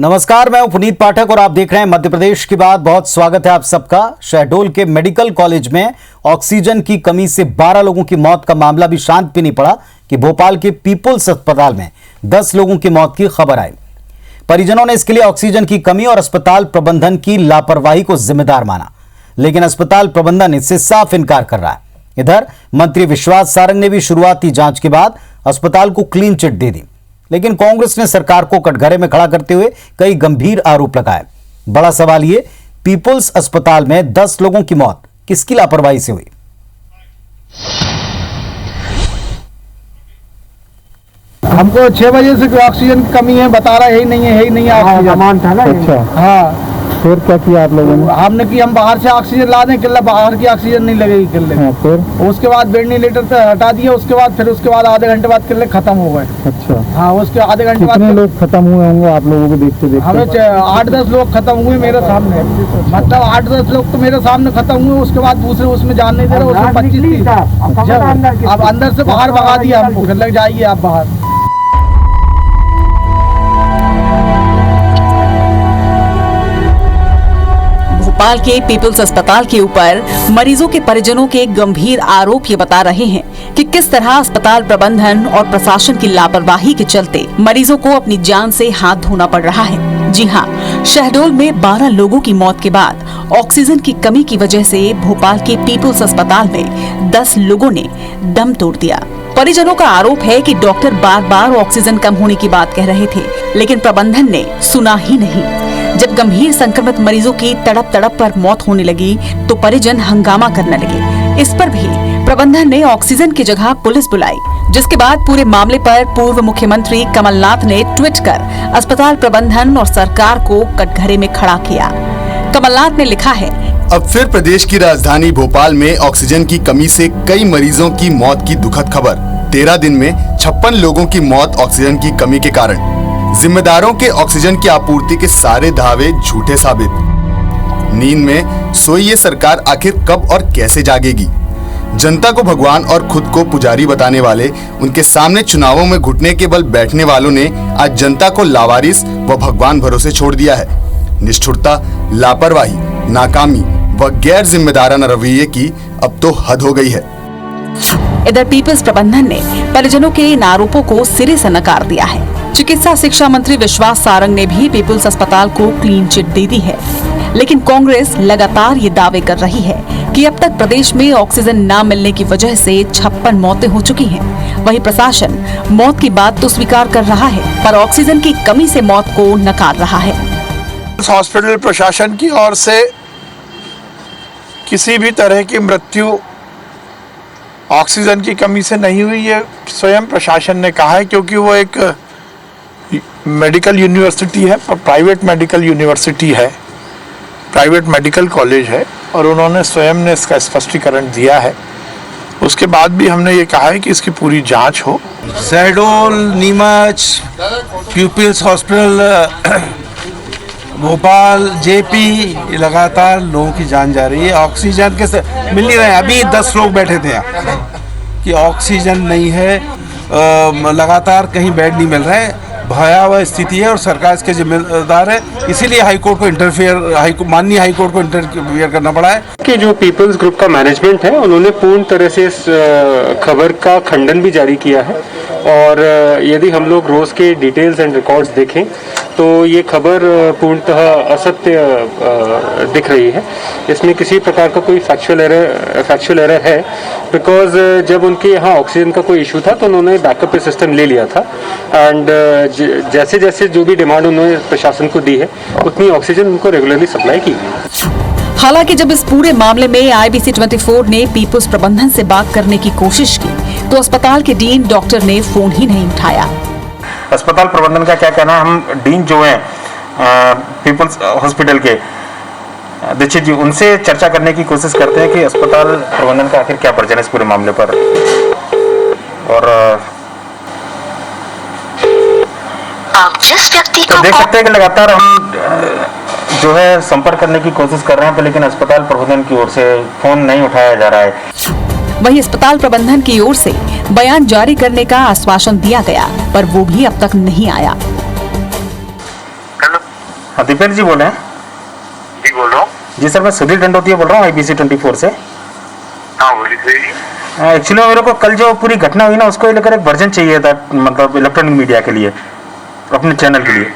नमस्कार, मैं हूं पुनीत पाठक और आप देख रहे हैं मध्य प्रदेश की बात। बहुत स्वागत है आप सबका। शहडोल के मेडिकल कॉलेज में ऑक्सीजन की कमी से 12 लोगों की मौत का मामला भी शांत भी नहीं पड़ा कि भोपाल के पीपुल्स अस्पताल में 10 लोगों की मौत की खबर आई। परिजनों ने इसके लिए ऑक्सीजन की कमी और अस्पताल प्रबंधन की लापरवाही को जिम्मेदार माना, लेकिन अस्पताल प्रबंधन इससे साफ इनकार कर रहा है। इधर मंत्री विश्वास सारंग ने भी शुरुआती जांच के बाद अस्पताल को क्लीन चिट दे दी, लेकिन कांग्रेस ने सरकार को कटघरे में खड़ा करते हुए कई गंभीर आरोप लगाए। बड़ा सवाल ये, पीपुल्स अस्पताल में 10 लोगों की मौत किसकी लापरवाही से हुई? हमको 6 बजे से ऑक्सीजन की कमी है, बता रहा है ही नहीं है ऑक्सीजन था ना। अच्छा, हाँ, फिर क्या किया आप लोगों ने? हमने कि हम बाहर से ऑक्सीजन ला दें, किले बाहर की ऑक्सीजन नहीं लगेगी किले। हाँ, फिर उसके बाद वेंटिलेटर से हटा दिया, उसके बाद आधे घंटे बाद किले खत्म हो गए। अच्छा, हाँ, उसके आधे घंटे बाद कितने लोग खत्म हुए होंगे आप लोगों को देखते देखते? हमें 8-10 लोग खत्म हुए मेरे सामने, मतलब 8-10 लोग तो मेरे सामने खत्म हुए। उसके बाद दूसरे उसमें जान नहीं दे रहे, उसमें 25 अब अंदर से बाहर भगा दिया हमको, लग जाइए आप बाहर। भोपाल के पीपल्स अस्पताल के ऊपर मरीजों के परिजनों के गंभीर आरोप ये बता रहे हैं कि किस तरह अस्पताल प्रबंधन और प्रशासन की लापरवाही के चलते मरीजों को अपनी जान से हाथ धोना पड़ रहा है। जी हाँ, शहडोल में 12 लोगों की मौत के बाद ऑक्सीजन की कमी की वजह से भोपाल के पीपल्स अस्पताल में 10 लोगों ने दम तोड़ दिया। परिजनों का आरोप है कि डॉक्टर बार बार ऑक्सीजन कम होने की बात कह रहे थे, लेकिन प्रबंधन ने सुना ही नहीं। जब गंभीर संक्रमित मरीजों की तड़प पर मौत होने लगी तो परिजन हंगामा करने लगे। इस पर भी प्रबंधन ने ऑक्सीजन की जगह पुलिस बुलाई, जिसके बाद पूरे मामले पर पूर्व मुख्यमंत्री कमलनाथ ने ट्वीट कर अस्पताल प्रबंधन और सरकार को कटघरे में खड़ा किया। कमलनाथ ने लिखा है, अब फिर प्रदेश की राजधानी भोपाल में ऑक्सीजन की कमी से कई मरीजों की मौत की दुखद खबर। 13 दिन में 56 लोगों की मौत ऑक्सीजन की कमी के कारण। जिम्मेदारों के ऑक्सीजन की आपूर्ति के सारे दावे झूठे साबित। नींद में सोई ये सरकार आखिर कब और कैसे जागेगी? जनता को भगवान और खुद को पुजारी बताने वाले, उनके सामने चुनावों में घुटने के बल बैठने वालों ने आज जनता को लावारिस व भगवान भरोसे छोड़ दिया है। निष्ठुरता, लापरवाही, नाकामी व गैर जिम्मेदाराना रवैये की अब तो हद हो गई है। इधर पीपल्स प्रबंधन ने परिजनों के इन आरोपों को सिरे से नकार दिया है। चिकित्सा शिक्षा मंत्री विश्वास सारंग ने भी पीपल्स अस्पताल को क्लीन चिट दे दी है, लेकिन कांग्रेस लगातार ये दावे कर रही है कि अब तक प्रदेश में ऑक्सीजन न मिलने की वजह से 56 मौतें हो चुकी हैं। वहीं प्रशासन मौत की बात तो स्वीकार कर रहा है, पर ऑक्सीजन की कमी से मौत को नकार रहा है। हॉस्पिटल प्रशासन की ओर से किसी भी तरह की मृत्यु ऑक्सीजन की कमी से नहीं हुई है, स्वयं प्रशासन ने कहा है, क्योंकि वो एक मेडिकल यूनिवर्सिटी है, प्राइवेट मेडिकल यूनिवर्सिटी है, प्राइवेट मेडिकल कॉलेज है, और उन्होंने स्वयं ने इसका स्पष्टीकरण दिया है। उसके बाद भी हमने ये कहा है कि इसकी पूरी जांच हो। Shahdol, Neemuch, people's hospital, Bhopal, JP, लगातार लोगों की जान जा रही है। ऑक्सीजन के मिल नहीं रहे। अभी 10 लोग बैठे थे कि ऑक्सीजन नहीं है, लगातार कहीं बेड नहीं मिल रहा है। भयावह स्थिति है और सरकार इसके जिम्मेदार है, इसीलिए हाईकोर्ट को माननीय हाईकोर्ट को इंटरफेयर करना पड़ा है। कि जो पीपल्स ग्रुप का मैनेजमेंट है, उन्होंने पूर्ण तरह से इस खबर का खंडन भी जारी किया है, और यदि हम लोग रोज के डिटेल्स एंड रिकॉर्ड्स देखें तो ये खबर पूर्णतः असत्य दिख रही है। इसमें किसी प्रकार का कोई फैक्चुअल एरर है, बिकॉज जब उनके यहाँ ऑक्सीजन का कोई इशू था तो उन्होंने बैकअप सिस्टम ले लिया था, एंड जैसे जैसे जो भी डिमांड उन्होंने प्रशासन को दी है उतनी ऑक्सीजन उनको रेगुलरली सप्लाई की। हालांकि जब इस पूरे मामले में IBC 24 ने पीपल्स प्रबंधन से बात करने की कोशिश की तो अस्पताल के डीन डॉक्टर ने फोन ही नहीं उठाया। अस्पताल प्रबंधन का क्या कहना है? हम डीन जो हैं पीपल्स हॉस्पिटल के दीक्षित जी, उनसे चर्चा करने की कोशिश करते हैं कि अस्पताल प्रबंधन का आखिर क्या वर्जन है इस पूरे मामले पर। और आप जिस व्यक्ति तो देख सकते हैं कि लगातार हम जो है संपर्क करने की कोशिश कर रहे हैं, लेकिन अस्पताल प्रबंधन की ओर से फोन नहीं उठाया जा रहा है। वहीं अस्पताल प्रबंधन की ओर से बयान जारी करने का आश्वासन दिया गया, पर वो भी अब तक नहीं आया। हाँ दीपेंद्र जी बोले हैं? जी बोल रहा हूँ। जी सर, मैं सुधीर दंडोतिया बोल रहा हूँ IBC 24 से। हाँ बोलिए। एक्चुअली मेरे को कल जो पूरी घटना हुई ना, उसको लेकर एक वर्जन चाहिए था, मतलब इलेक्ट्रॉनिक मीडिया के लिए, अपने चैनल के लिए।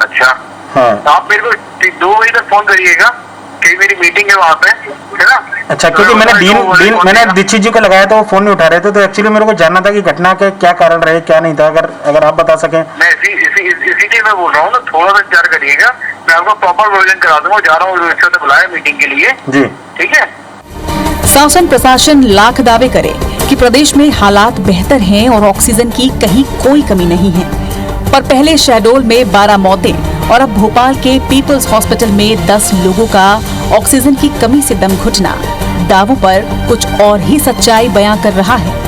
अच्छा हाँ तो आप मेरे को 2 बजे तक फोन करिएगा, कहीं मेरी मीटिंग है वहाँ पे, है ना? अच्छा, क्योंकि मैंने दीक्षित जी को लगाया तो वो फोन नहीं उठा रहे थे, तो एक्चुअली मेरे को जानना था कि घटना के क्या कारण रहे, क्या नहीं था, अगर आप बता सकें। मैं इसी मैं बोल रहा हूँ ना, थोड़ा सा इंतजार करिएगा, मैं आपको प्रॉपर वर्जन करा दूंगा। जा रहा हूँ, रिक्शा से बुलाया मीटिंग के लिए जी, ठीक है। शासन प्रशासन लाख दावे करे कि प्रदेश में हालात बेहतर हैं और ऑक्सीजन की कहीं कोई कमी नहीं है, पर पहले शहडोल में 12 मौतें और अब भोपाल के पीपल्स हॉस्पिटल में 10 लोगों का ऑक्सीजन की कमी से दम घुटना दावों पर कुछ और ही सच्चाई बयां कर रहा है।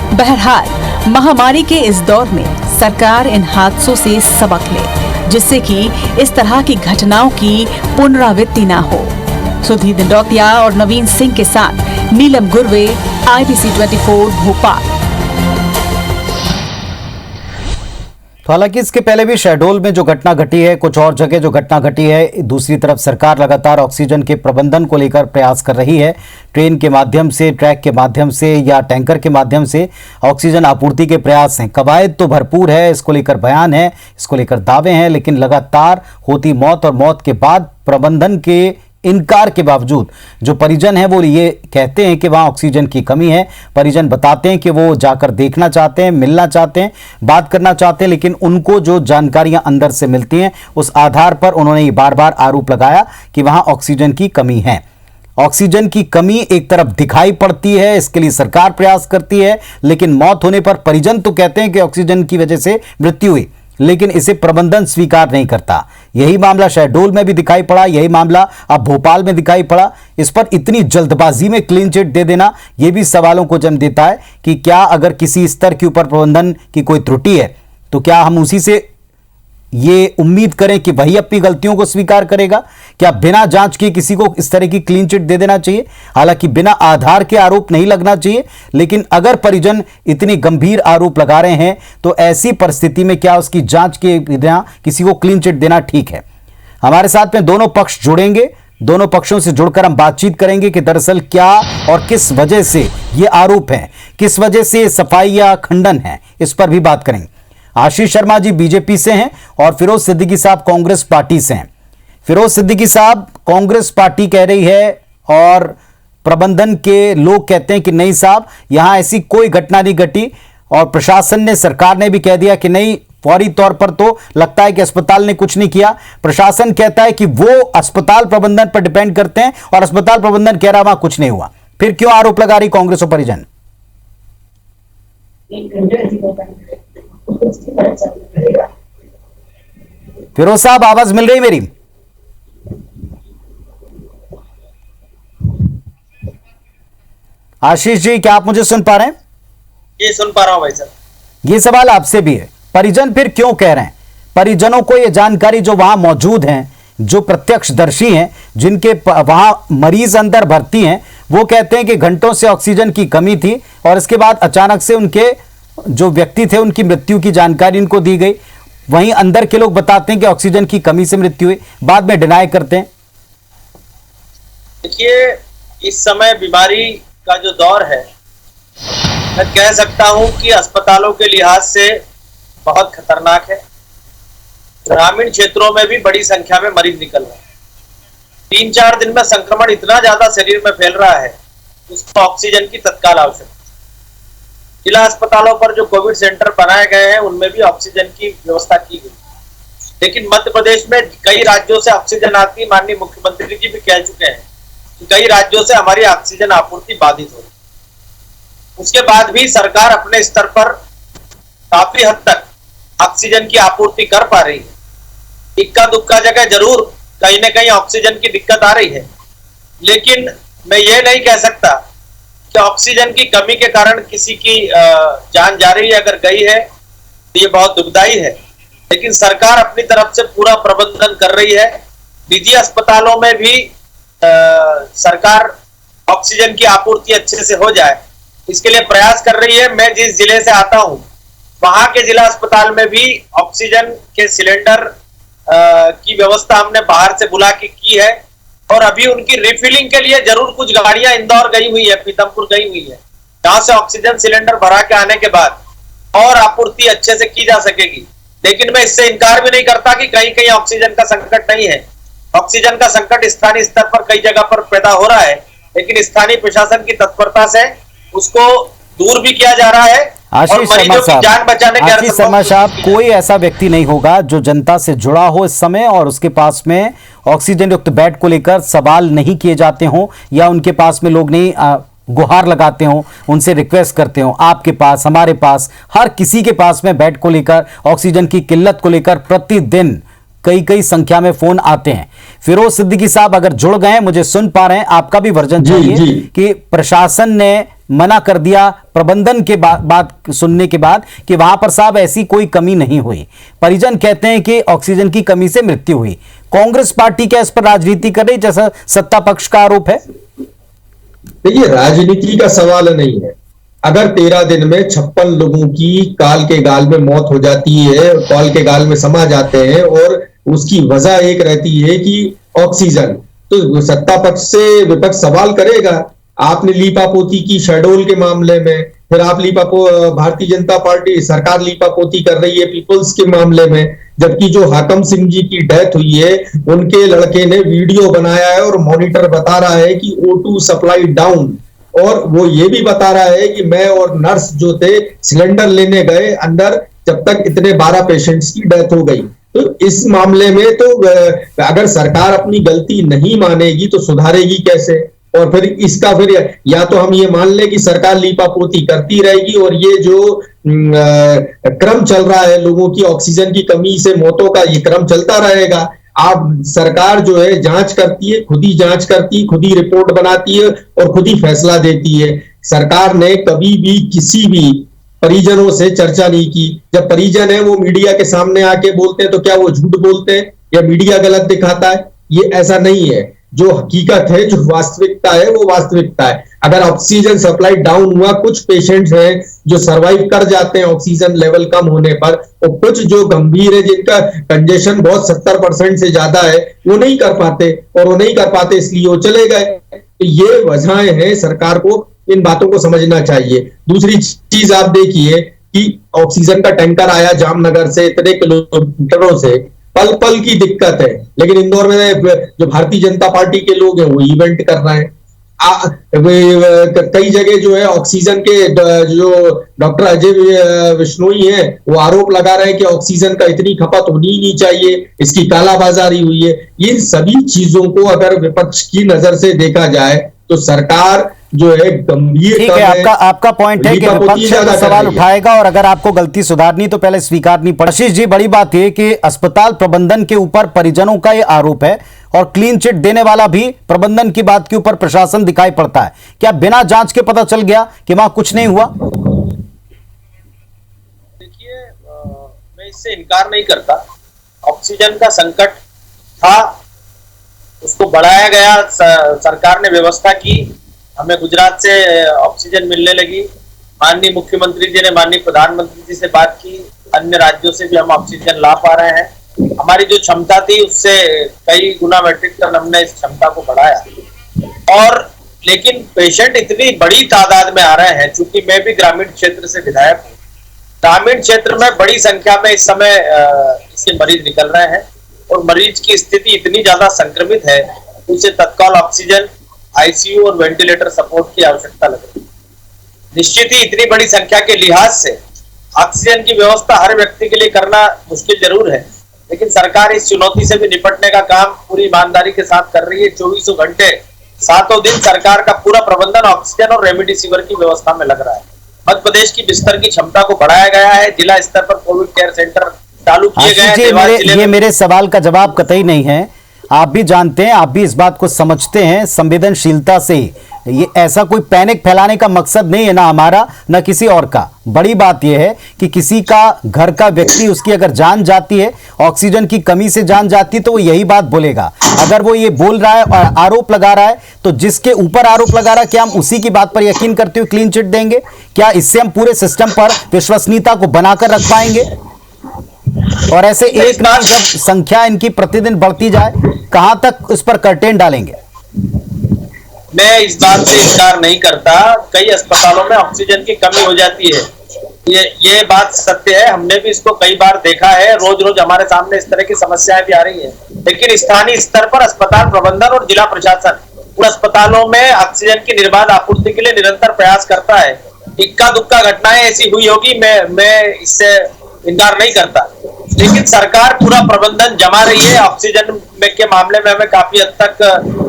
बहरहाल, महामारी के इस दौर में सरकार इन हादसों से सबक ले, जिससे कि इस तरह की घटनाओं की पुनरावृत्ति न हो। सुधीर दंडोतिया और नवीन सिंह के साथ नीलम गुरवे, IBC 24 भोपाल। तो हालांकि इसके पहले भी शहडोल में जो घटना घटी है, कुछ और जगह जो घटना घटी है, दूसरी तरफ सरकार लगातार ऑक्सीजन के प्रबंधन को लेकर प्रयास कर रही है। ट्रेन के माध्यम से, ट्रैक के माध्यम से या टैंकर के माध्यम से ऑक्सीजन आपूर्ति के प्रयास हैं। कवायद तो भरपूर है, इसको लेकर बयान है, इसको लेकर दावे हैं, लेकिन लगातार होती मौत और मौत के बाद प्रबंधन के इनकार के बावजूद जो परिजन हैं वो ये कहते हैं कि वहाँ ऑक्सीजन की कमी है। परिजन बताते हैं कि वो जाकर देखना चाहते हैं, मिलना चाहते हैं, बात करना चाहते हैं, लेकिन उनको जो जानकारियां अंदर से मिलती हैं उस आधार पर उन्होंने ये बार बार आरोप लगाया कि वहाँ ऑक्सीजन की कमी है। ऑक्सीजन की कमी एक तरफ दिखाई पड़ती है, इसके लिए सरकार प्रयास करती है, लेकिन मौत होने पर परिजन तो कहते हैं कि ऑक्सीजन की वजह से मृत्यु हुई, लेकिन इसे प्रबंधन स्वीकार नहीं करता। यही मामला शहडोल में भी दिखाई पड़ा, यही मामला अब भोपाल में दिखाई पड़ा। इस पर इतनी जल्दबाजी में क्लीन चिट दे देना यह भी सवालों को जन्म देता है कि क्या अगर किसी स्तर के ऊपर प्रबंधन की कोई त्रुटि है तो क्या हम उसी से ये उम्मीद करें कि वही अपनी गलतियों को स्वीकार करेगा? क्या बिना जांच के किसी को इस तरह की क्लीन चिट दे देना चाहिए? हालांकि बिना आधार के आरोप नहीं लगना चाहिए, लेकिन अगर परिजन इतनी गंभीर आरोप लगा रहे हैं तो ऐसी परिस्थिति में क्या उसकी जांच के बिना किसी को क्लीन चिट देना ठीक है? हमारे साथ में दोनों पक्ष जुड़ेंगे, दोनों पक्षों से जुड़कर हम बातचीत करेंगे कि दरअसल क्या और किस वजह से ये आरोप हैं, किस वजह से सफाई या खंडन है, इस पर भी बात करेंगे। आशीष शर्मा जी बीजेपी से हैं और फिरोज सिद्दीकी साहब कांग्रेस पार्टी से हैं। फिरोज सिद्दीकी साहब, कांग्रेस पार्टी कह रही है और प्रबंधन के लोग कहते हैं कि नहीं साहब, यहां ऐसी कोई घटना नहीं घटी, और प्रशासन ने, सरकार ने भी कह दिया कि नहीं, फौरी तौर पर तो लगता है कि अस्पताल ने कुछ नहीं किया। प्रशासन कहता है कि वो अस्पताल प्रबंधन पर डिपेंड करते हैं और अस्पताल प्रबंधन कह रहा वहां कुछ नहीं हुआ। फिर क्यों आरोप लगा रही कांग्रेस और परिजन? फिरोज साहब, आवाज मिल रही मेरी? आशीष जी, क्या आप मुझे सुन पा रहे हैं? ये सुन पा रहा हूं भाई साहब। ये सवाल आपसे भी है, परिजन फिर क्यों कह रहे हैं? परिजनों को ये जानकारी जो वहां मौजूद हैं, जो प्रत्यक्षदर्शी हैं, जिनके वहां मरीज अंदर भर्ती हैं, वो कहते हैं कि घंटों से ऑक्सीजन की कमी थी और इसके बाद अचानक से उनके जो व्यक्ति थे उनकी मृत्यु की जानकारी इनको दी गई। वहीं अंदर के लोग बताते हैं कि ऑक्सीजन की कमी से मृत्यु हुई, बाद में डिनाई करते हैं। देखिए, इस समय बीमारी का जो दौर है, मैं कह सकता हूं कि अस्पतालों के लिहाज से बहुत खतरनाक है। ग्रामीण क्षेत्रों में भी बड़ी संख्या में मरीज निकल रहे हैं। 3-4 दिन में संक्रमण इतना ज्यादा शरीर में फैल रहा है, उसको ऑक्सीजन की तत्काल आवश्यकता। जिला अस्पतालों पर जो कोविड सेंटर बनाए गए हैं उनमें भी ऑक्सीजन की व्यवस्था की गई, लेकिन मध्य प्रदेश में कई राज्यों से ऑक्सीजन आती, माननीय मुख्यमंत्री जी भी कह चुके हैं कि कई राज्यों से हमारी ऑक्सीजन आपूर्ति बाधित हो रही। उसके बाद भी सरकार अपने स्तर पर काफी हद तक ऑक्सीजन की आपूर्ति कर पा रही है। इक्का दुक्का जगह जरूर कहीं न कहीं ऑक्सीजन की दिक्कत आ रही है, लेकिन मैं ये नहीं कह सकता कि ऑक्सीजन की कमी के कारण किसी की जान जा रही है। अगर गई है तो ये बहुत दुखदाई है, लेकिन सरकार अपनी तरफ से पूरा प्रबंधन कर रही है। निजी अस्पतालों में भी सरकार ऑक्सीजन की आपूर्ति अच्छे से हो जाए, इसके लिए प्रयास कर रही है। मैं जिस जिले से आता हूं, वहां के जिला अस्पताल में भी ऑक्सीजन के सिलेंडर की व्यवस्था हमने बाहर से बुला के की है और अभी उनकी रिफिलिंग के लिए जरूर कुछ गाड़ियां इंदौर गई हुई है, पीतमपुर गई हुई है, जहां से ऑक्सीजन सिलेंडर भरा के आने के बाद और आपूर्ति अच्छे से की जा सकेगी। लेकिन मैं इससे इनकार भी नहीं करता कि कहीं कहीं ऑक्सीजन का संकट नहीं है। ऑक्सीजन का संकट स्थानीय स्तर पर कई जगह पर पैदा हो रहा है, लेकिन स्थानीय प्रशासन की तत्परता से उसको दूर भी किया जा रहा है। आशीष शर्मा साहब, आशीष शर्मा साहब, कोई ऐसा व्यक्ति नहीं होगा जो जनता से जुड़ा हो इस समय और उसके पास में ऑक्सीजन युक्त बेड को लेकर सवाल नहीं किए जाते हों या उनके पास में लोग नहीं गुहार लगाते हों, उनसे रिक्वेस्ट करते हों। आपके पास, हमारे पास, हर किसी के पास में बेड को लेकर, ऑक्सीजन की किल्लत को लेकर प्रतिदिन कई संख्या में फोन आते हैं। फिरोज सिद्दीकी साहब अगर जुड़ गए, मुझे सुन पा रहे हैं, आपका भी वर्जन चाहिए कि प्रशासन ने मना कर दिया प्रबंधन के बात सुनने के बाद कि वहां पर साहब ऐसी कोई कमी नहीं हुई। परिजन कहते हैं कि ऑक्सीजन की कमी से मृत्यु हुई। कांग्रेस पार्टी क्या इस पर राजनीति कर रही, जैसा सत्ता पक्ष का आरोप है? देखिए, राजनीति का सवाल नहीं है। अगर 13 दिन में 56 लोगों की काल के गाल में मौत हो जाती है, काल के गाल में समा जाते हैं और उसकी वजह एक रहती है कि ऑक्सीजन, तो सत्ता पक्ष से विपक्ष सवाल करेगा। आपने लीपापोती की शहडोल के मामले में, फिर आप भारतीय जनता पार्टी सरकार लीपापोती कर रही है पीपल्स के मामले में, जबकि जो हाकम सिंह जी की डेथ हुई है उनके लड़के ने वीडियो बनाया है और मॉनिटर बता रहा है कि O2 सप्लाई डाउन, और वो ये भी बता रहा है कि मैं और नर्स जो थे सिलेंडर लेने गए अंदर, जब तक इतने 12 पेशेंट्स की डेथ हो गई। तो इस मामले में तो अगर सरकार अपनी गलती नहीं मानेगी तो सुधारेगी कैसे? और फिर इसका फिर या तो हम ये मान लें कि सरकार लीपापोती करती रहेगी और ये जो क्रम चल रहा है लोगों की ऑक्सीजन की कमी से मौतों का, ये क्रम चलता रहेगा। आप सरकार जो है जांच करती है, खुद ही जांच करती है, खुद ही रिपोर्ट बनाती है और खुद ही फैसला देती है। सरकार ने कभी भी किसी भी परिजनों से चर्चा नहीं की। जब परिजन है वो मीडिया के सामने आके बोलते हैं तो क्या वो झूठ बोलते हैं या मीडिया गलत दिखाता है? ये ऐसा नहीं है। जो हकीकत है, जो वास्तविकता है, वो वास्तविकता है। अगर ऑक्सीजन सप्लाई डाउन हुआ, कुछ पेशेंट्स हैं जो सरवाइव कर जाते हैं ऑक्सीजन लेवल कम होने पर, और कुछ जो गंभीर है जिनका कंजेशन बहुत 70% से ज्यादा है, वो नहीं कर पाते, और वो नहीं कर पाते इसलिए वो चले गए। तो ये वजहें हैं, सरकार को इन बातों को समझना चाहिए। दूसरी चीज आप देखिए कि ऑक्सीजन का टैंकर आया जामनगर से इतने किलोमीटरों से, पल पल की दिक्कत है, लेकिन इंदौर में जो भारतीय जनता पार्टी के लोग हैं वो इवेंट कर रहे हैं। कई जगह जो है ऑक्सीजन के जो डॉक्टर अजय विश्नोई हैं वो आरोप लगा रहे हैं कि ऑक्सीजन का इतनी खपत होनी ही नहीं चाहिए, इसकी कालाबाजारी हुई है। ये सभी चीजों को अगर विपक्ष की नजर से देखा जाए तो सरकार जो है गंभीर, ठीक है, आपका पॉइंट है कि विपक्ष सवाल उठाएगा और अगर आपको गलती सुधारनी तो पहले स्वीकारनी पड़े। आशीष जी, बड़ी बात यह कि अस्पताल प्रबंधन के ऊपर परिजनों का यह आरोप है और क्लीन चिट देने वाला भी प्रबंधन की बात के ऊपर प्रशासन दिखाई पड़ता है। क्या बिना जांच के पता चल गया कि वहां कुछ नहीं हुआ? देखिए, मैं इससे इनकार नहीं करता। ऑक्सीजन का संकट था, उसको बढ़ाया गया, सरकार ने व्यवस्था की, हमें गुजरात से ऑक्सीजन मिलने लगी। माननीय मुख्यमंत्री जी ने माननीय प्रधानमंत्री जी से बात की, अन्य राज्यों से भी हम ऑक्सीजन ला पा रहे हैं। हमारी जो क्षमता थी उससे कई गुना मेट्रिक टन हमने इस क्षमता को बढ़ाया। और लेकिन पेशेंट इतनी बड़ी तादाद में आ रहे हैं, चूंकि मैं भी ग्रामीण क्षेत्र से विधायक हूँ, ग्रामीण क्षेत्र में बड़ी संख्या में इस समय इसके मरीज निकल रहे हैं और मरीज की स्थिति इतनी ज्यादा संक्रमित है, उसे तत्काल ऑक्सीजन, आईसीयू और वेंटिलेटर सपोर्ट की आवश्यकता लग रही है। निश्चित ही इतनी बड़ी संख्या के लिहाज से ऑक्सीजन की व्यवस्था हर व्यक्ति के लिए करना मुश्किल जरूर है, लेकिन सरकार इस चुनौती से भी निपटने का काम पूरी ईमानदारी के साथ कर रही है। 24 घंटे 7 दिन सरकार का पूरा प्रबंधन ऑक्सीजन और रेमडेसिविर की व्यवस्था में लग रहा है। मध्य प्रदेश की बिस्तर की क्षमता को बढ़ाया गया है, जिला स्तर पर कोविड केयर सेंटर चालू किए गए हैं। ये मेरे सवाल का जवाब कतई नहीं है। आप भी जानते हैं, आप भी इस बात को समझते हैं संवेदनशीलता से। ये ऐसा कोई पैनिक फैलाने का मकसद नहीं है, ना हमारा ना किसी और का। बड़ी बात यह है कि किसी का घर का व्यक्ति, उसकी अगर जान जाती है, ऑक्सीजन की कमी से जान जाती है, तो वो यही बात बोलेगा। अगर वो ये बोल रहा है और आरोप लगा रहा है, तो जिसके ऊपर आरोप लगा रहा है, क्या हम उसी की बात पर यकीन करते हुए क्लीन चिट देंगे? क्या इससे हम पूरे सिस्टम पर विश्वसनीयता को बनाकर रख पाएंगे? और ऐसे एक नहीं, जब संख्या इनकी प्रतिदिन बढ़ती जाए, कहां तक उस पर कर्टेन डालेंगे? मैं इस बात से इनकार नहीं करता, कई अस्पतालों में ऑक्सीजन की कमी हो जाती है, ये बात सत्य है। हमने भी इसको कई बार देखा है, रोज रोज हमारे सामने इस तरह की समस्याएं भी आ रही हैं। लेकिन स्थानीय स्तर पर अस्पताल प्रबंधन और जिला प्रशासन उन अस्पतालों में ऑक्सीजन की निर्बाध आपूर्ति के लिए निरंतर प्रयास करता है। इक्का दुक्का घटनाएं ऐसी हुई होगी, मैं इससे इनकार नहीं करता, लेकिन सरकार पूरा प्रबंधन जमा रही है। ऑक्सीजन में के मामले में हमें काफी हद तक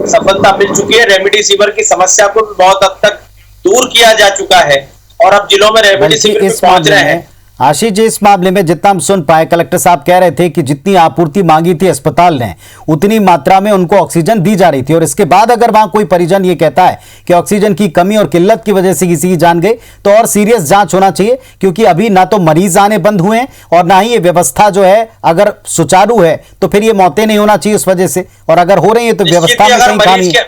सफलता मिल चुकी है। रेमडेसिविर की समस्या को भी बहुत हद तक दूर किया जा चुका है और अब जिलों में रेमडेसिविर पहुंच रहे हैं। आशीष जी, इस मामले में जितना हम सुन पाए, कलेक्टर साहब कह रहे थे कि जितनी आपूर्ति मांगी थी अस्पताल ने, उतनी मात्रा में उनको ऑक्सीजन दी जा रही थी, और इसके बाद अगर वहां कोई परिजन ये कहता है कि ऑक्सीजन की कमी और किल्लत की वजह से किसी की जान गई, तो और सीरियस जांच होना चाहिए, क्योंकि अभी ना तो मरीज आने बंद हुए हैं और ना ही ये व्यवस्था जो है अगर सुचारू है, तो फिर ये मौतें नहीं होना चाहिए उस वजह से, और अगर हो रही है तो व्यवस्था में कहीं खामी है।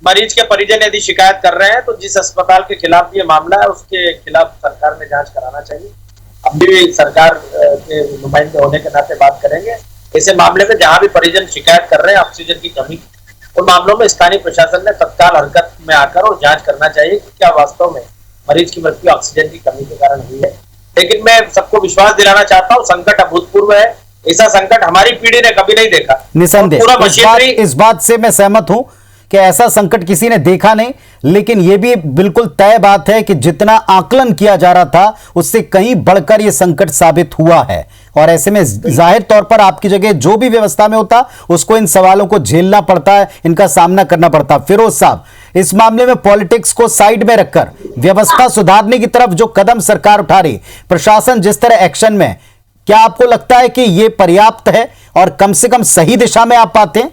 मरीज के परिजन यदि शिकायत कर रहे हैं तो जिस अस्पताल के खिलाफ ये मामला है उसके खिलाफ सरकार में जांच कराना चाहिए। हम भी सरकार के नुमाइंदे होने के नाते बात करेंगे। ऐसे मामले में जहां भी परिजन शिकायत कर रहे हैं ऑक्सीजन की कमी, उन मामलों में स्थानीय प्रशासन ने तत्काल हरकत में आकर और जांच करना चाहिए कि क्या वास्तव में मरीज की मृत्यु ऑक्सीजन की कमी के कारण हुई है। लेकिन मैं सबको विश्वास दिलाना चाहता हूँ, संकट अभूतपूर्व है। ऐसा संकट हमारी पीढ़ी ने कभी नहीं देखा। निसंदेह इस बात से मैं सहमत हूं कि ऐसा संकट किसी ने देखा नहीं, लेकिन यह भी बिल्कुल तय बात है कि जितना आकलन किया जा रहा था उससे कहीं बढ़कर यह संकट साबित हुआ है, और ऐसे में जाहिर तौर पर आपकी जगह जो भी व्यवस्था में होता उसको इन सवालों को झेलना पड़ता है, इनका सामना करना पड़ता। फिरोज साहब, इस मामले में पॉलिटिक्स को साइड में रखकर व्यवस्था सुधारने की तरफ जो कदम सरकार उठा रही, प्रशासन जिस तरह एक्शन में, क्या आपको लगता है कि यह पर्याप्त है और कम से कम सही दिशा में आप पाते हैं?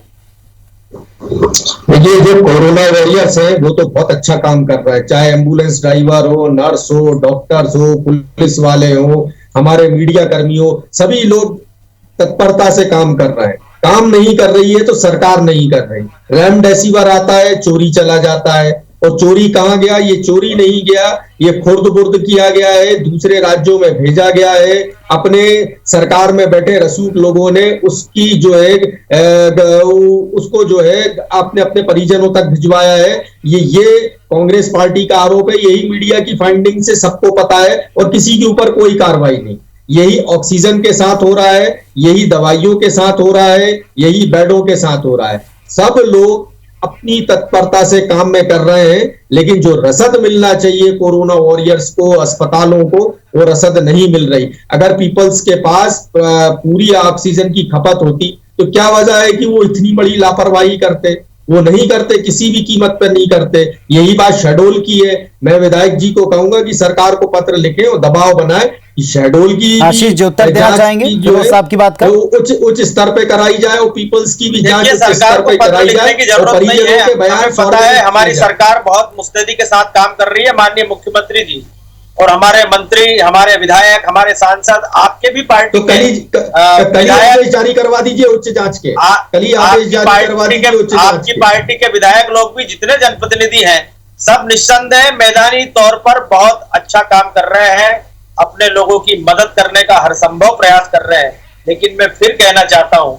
देखिए, जो कोरोना वॉरियर्स है वो तो बहुत अच्छा काम कर रहा है, चाहे एम्बुलेंस ड्राइवर हो, नर्स हो, डॉक्टर्स हो, पुलिस वाले हो, हमारे मीडिया कर्मी हो, सभी लोग तत्परता से काम कर रहे हैं। काम नहीं कर रही है तो सरकार नहीं कर रही। रेमडेसिविर आता है, चोरी चला जाता है, और चोरी कहां गया? ये चोरी नहीं गया, ये खुर्द-बुर्द किया गया है, दूसरे राज्यों में भेजा गया है। अपने सरकार में बैठे रसूख लोगों ने उसकी जो है उसको जो है अपने अपने परिजनों तक भिजवाया है। ये कांग्रेस पार्टी का आरोप है, यही मीडिया की फाइंडिंग से सबको पता है, और किसी के ऊपर कोई कार्रवाई नहीं। यही ऑक्सीजन के साथ हो रहा है, यही दवाइयों के साथ हो रहा है, यही बेडों के साथ हो रहा है। सब लोग अपनी तत्परता से काम में कर रहे हैं, लेकिन जो रसद मिलना चाहिए कोरोना वॉरियर्स को, अस्पतालों को, वो रसद नहीं मिल रही। अगर पीपल्स के पास पूरी ऑक्सीजन की खपत होती तो क्या वजह है कि वो इतनी बड़ी लापरवाही करते? वो नहीं करते, किसी भी कीमत पर नहीं करते। यही बात शहडोल की है। मैं विधायक जी को कहूंगा कि सरकार को पत्र लिखे और दबाव बनाए कि शहडोल की आशीष जो उत्तर देना चाहेंगे जो साहब की बात कर, उच्च स्तर पे कराई जाए, और पीपल्स की भी जांच उच्च स्तर पे कराई जाए। परिजनों के बयान पता है, हमारी सरकार बहुत मुस्तैदी के साथ काम कर रही है। माननीय मुख्यमंत्री जी और हमारे मंत्री, हमारे विधायक, हमारे सांसद, आपके भी पार्टी तो कल आदेश जारी करवा दीजिए उच्च जांच के। कल ही आदेश जारी करवा दीजिए उच्च जांच के। आपकी पार्टी के विधायक लोग भी जितने जनप्रतिनिधि हैं, सब निस्संदेह मैदानी तौर पर बहुत अच्छा काम कर रहे हैं, अपने लोगों की मदद करने का हर संभव प्रयास कर रहे हैं। लेकिन मैं फिर कहना चाहता हूं,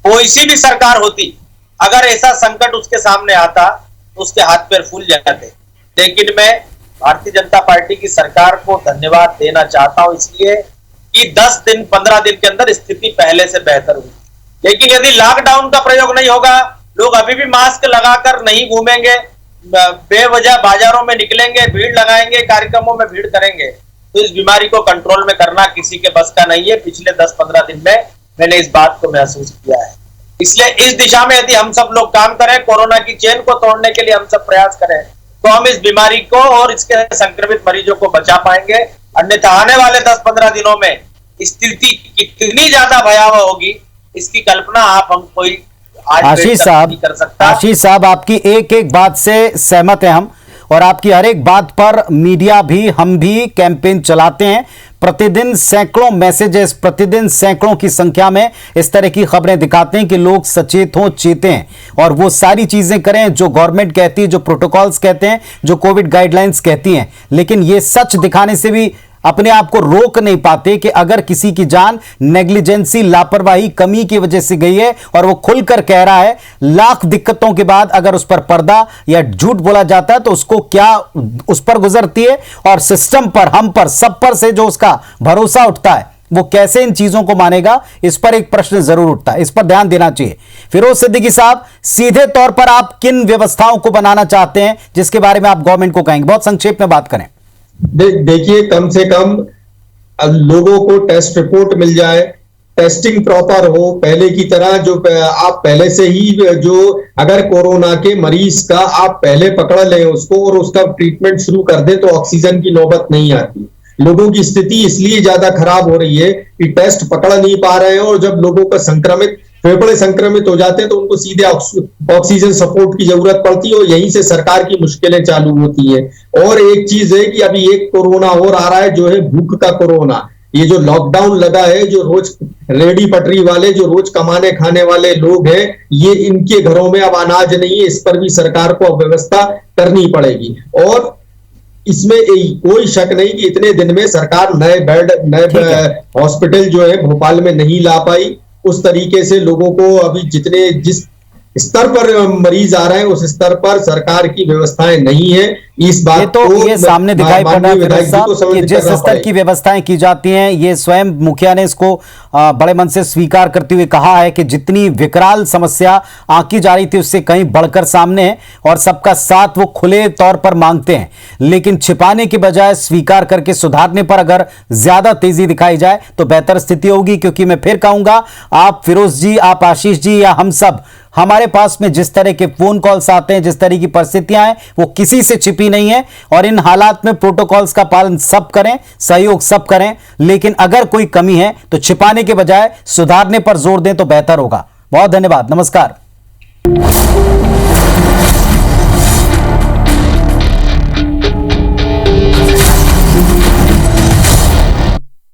कोई सी भी सरकार होती, अगर ऐसा संकट उसके सामने आता तो उसके हाथ पैर फूल जाते। लेकिन मैं भारतीय जनता पार्टी की सरकार को धन्यवाद देना चाहता हूं, इसलिए कि 10 दिन 15 दिन के अंदर स्थिति पहले से बेहतर हुई। लेकिन यदि लॉकडाउन का प्रयोग नहीं होगा, लोग अभी भी मास्क लगाकर नहीं घूमेंगे, बेवजह बाजारों में निकलेंगे, भीड़ लगाएंगे, कार्यक्रमों में भीड़ करेंगे, तो इस बीमारी को कंट्रोल में करना किसी के बस का नहीं है। पिछले 10-15 दिन में मैंने इस बात को महसूस किया है। इसलिए इस दिशा में यदि हम सब लोग काम करें, कोरोना की चेन को तोड़ने के लिए हम सब प्रयास करें, तो हम इस बीमारी को और इसके संक्रमित मरीजों को बचा पाएंगे। अन्यथा आने वाले 10-15 दिनों में स्थिति कितनी ज्यादा भयावह होगी, इसकी कल्पना आप हम कोई आशीष साहब आपकी एक एक बात से सहमत है हम, और आपकी हर एक बात पर मीडिया भी, हम भी कैंपेन चलाते हैं। प्रतिदिन सैकड़ों मैसेजेस, प्रतिदिन सैकड़ों की संख्या में इस तरह की खबरें दिखाते हैं कि लोग सचेत हों, चेतें और वो सारी चीजें करें जो गवर्नमेंट कहती है, जो प्रोटोकॉल्स कहते हैं, जो कोविड गाइडलाइंस कहती हैं। लेकिन ये सच दिखाने से भी अपने आप को रोक नहीं पाते कि अगर किसी की जान नेग्लिजेंसी, लापरवाही, कमी की वजह से गई है और वो खुलकर कह रहा है, लाख दिक्कतों के बाद अगर उस पर पर्दा या झूठ बोला जाता है तो उसको क्या उस पर गुजरती है, और सिस्टम पर, हम पर, सब पर से जो उसका भरोसा उठता है, वो कैसे इन चीजों को मानेगा? इस पर एक प्रश्न जरूर उठता है, इस पर ध्यान देना चाहिए। फिरोज सिद्दीकी साहब, सीधे तौर पर आप किन व्यवस्थाओं को बनाना चाहते हैं जिसके बारे में आप गवर्नमेंट को कहेंगे? बहुत संक्षेप में बात करें। देखिए, कम से कम लोगों को टेस्ट रिपोर्ट मिल जाए, टेस्टिंग प्रॉपर हो, पहले की तरह जो आप पहले से ही जो अगर कोरोना के मरीज का आप पहले पकड़ लें उसको और उसका ट्रीटमेंट शुरू कर दें तो ऑक्सीजन की नौबत नहीं आती। लोगों की स्थिति इसलिए ज्यादा खराब हो रही है कि टेस्ट पकड़ नहीं पा रहे हैं, और जब लोगों का फेफड़े संक्रमित हो जाते हैं तो उनको सीधे ऑक्सीजन सपोर्ट की जरूरत पड़ती है, और यहीं से सरकार की मुश्किलें चालू होती हैं। और एक चीज है कि अभी एक कोरोना और आ रहा है जो है भूख का कोरोना। ये जो लॉकडाउन लगा है, जो रोज रेडी पटरी वाले, जो रोज कमाने खाने वाले लोग हैं, ये इनके घरों में अब अनाज नहीं है, इस पर भी सरकार को अब व्यवस्था करनी पड़ेगी। और इसमें कोई शक नहीं कि इतने दिन में सरकार नए बेड, नए हॉस्पिटल जो है भोपाल में नहीं ला पाई। उस तरीके से लोगों को अभी जिस स्तर पर मरीज आ रहे हैं उस स्तर पर सरकार की व्यवस्थाएं नहीं है। इस बात ये सामने दिखाई पड़ रहा है कि जिस स्तर की व्यवस्थाएं की जाती हैं, ये स्वयं मुखिया ने इसको बड़े मन से स्वीकार करते हुए कहा है कि जितनी विकराल समस्या आंकी जा रही थी उससे कहीं बढ़कर सामने है, और सबका साथ वो खुले तौर पर मांगते हैं। लेकिन छिपाने के बजाय स्वीकार करके सुधारने पर अगर ज्यादा तेजी दिखाई जाए तो बेहतर स्थिति होगी। क्योंकि मैं फिर कहूंगा, आप फिरोज जी, आप आशीष जी, या हम सब, हमारे पास में जिस तरह के फोन कॉल्स आते हैं, जिस तरह की परिस्थितियां हैं, वो किसी से छिपी नहीं है। और इन हालात में प्रोटोकॉल्स का पालन सब करें, सहयोग सब करें, लेकिन अगर कोई कमी है तो छिपाने के बजाय सुधारने पर जोर दें तो बेहतर होगा। बहुत धन्यवाद, नमस्कार।